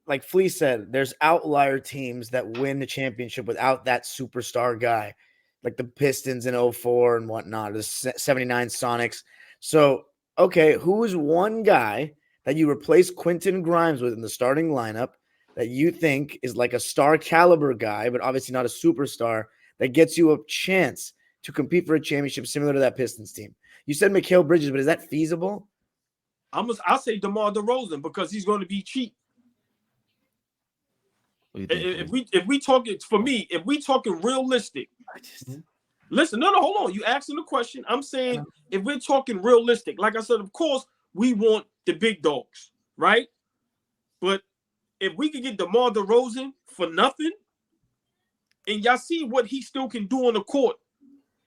like Flea said, there's outlier teams that win the championship without that superstar guy, like the Pistons in 04 and whatnot, the 79 Sonics. So, okay, who is one guy that you replace Quentin Grimes with in the starting lineup that you think is like a star caliber guy, but obviously not a superstar, that gets you a chance to compete for a championship similar to that Pistons team? You said Mikal Bridges, but is that feasible? I'll say DeMar DeRozan because he's going to be cheap. If we talking, for me, if we talking realistic, listen, no, hold on. You asking the question. I'm saying if we're talking realistic, like I said, of course we want the big dogs, right? But if we could get DeMar DeRozan for nothing, and y'all see what he still can do on the court,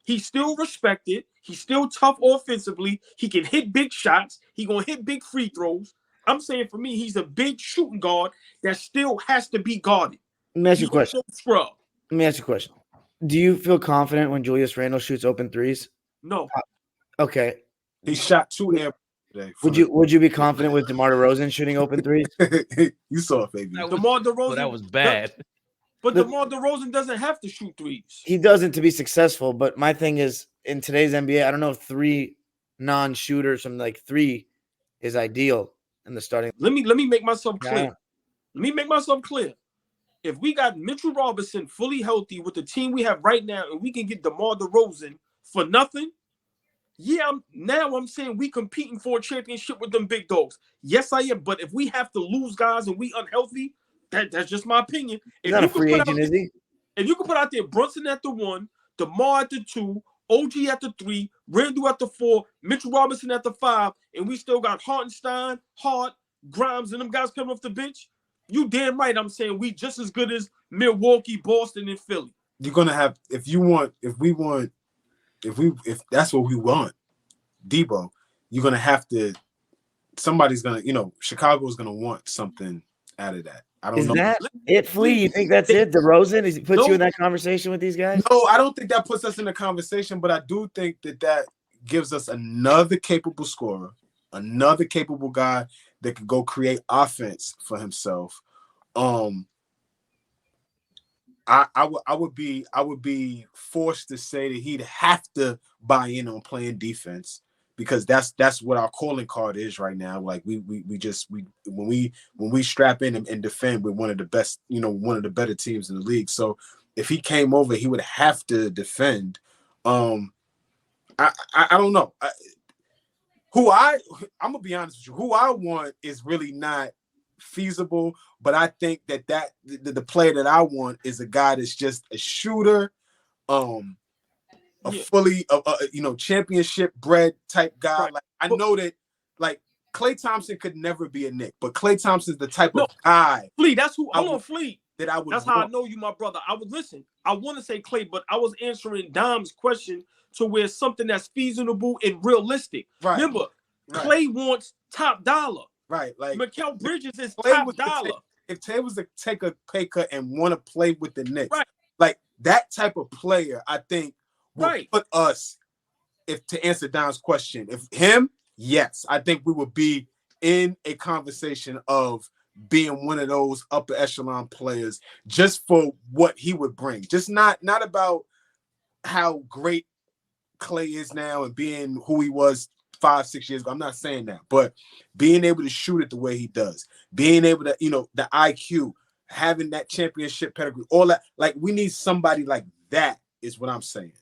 he's still respected. He's still tough offensively. He can hit big shots. He gonna hit big free throws. I'm saying for me, he's a big shooting guard that still has to be guarded. Let me ask you a question. Scrub. Let me ask you a question. Do you feel confident when Julius Randle shoots open threes? No. Okay. He shot 2 air today. Would you be confident with DeMar DeRozan shooting open threes? You saw it, Fabian. DeMar DeRozan. That was bad. But DeMar DeRozan doesn't have to shoot threes. He doesn't to be successful. But my thing is, in today's NBA, I don't know if 3 non-shooters from like 3 is ideal in the starting. Let me make myself clear. Let me make myself clear. If we got Mitchell Robinson fully healthy with the team we have right now, and we can get DeMar DeRozan for nothing, I'm saying we competing for a championship with them big dogs. Yes, I am. But if we have to lose guys and we unhealthy, that's just my opinion. He's not a free agent, is he? If you can put out there Brunson at the 1, DeMar at the 2, OG at the 3, Randall at the 4, Mitchell Robinson at the 5, and we still got Hartenstein, Hart, Grimes, and them guys coming off the bench, you damn right I'm saying we just as good as Milwaukee, Boston, and Philly. You're gonna have if that's what we want, Debo, you're gonna have to. Somebody's gonna, Chicago's gonna want something out of that. I don't know. Is that it, Flea? You think that's it? DeRozan puts you in that conversation with these guys? No, I don't think that puts us in a conversation, but I do think that gives us another capable scorer, another capable guy that could go create offense for himself. I would be forced to say that he'd have to buy in on playing defense, because that's what our calling card is right now. Like when we strap in and defend, we're one of the best, one of the better teams in the league. So if he came over, he would have to defend. I don't know. I'm gonna be honest with you. Who I want is really not feasible, but I think that the player that I want is a guy that's just a shooter, fully championship bred type guy. Right. Like I know that like Klay Thompson could never be a Knick, but Klay Thompson's the type of guy. Flea, that's who I want. Flea. That I would. That's how I know you, my brother. I would listen. I want to say Klay, but I was answering Dom's question to where something that's feasible and realistic. Right. Remember, Right. Klay wants top dollar. Right. Like Mikal Bridges is Klay top dollar. If Tay was to take a pay cut and want to play with the Knicks, Right. like that type of player, I think will put us. If to answer Don's question, if him, yes, I think we would be in a conversation of being one of those upper echelon players just for what he would bring. Just not about how great Klay is now and being who he was 5-6 years ago. I'm not saying that, but being able to shoot it the way he does, being able to, the IQ, having that championship pedigree, all that, like we need somebody like that is what I'm saying.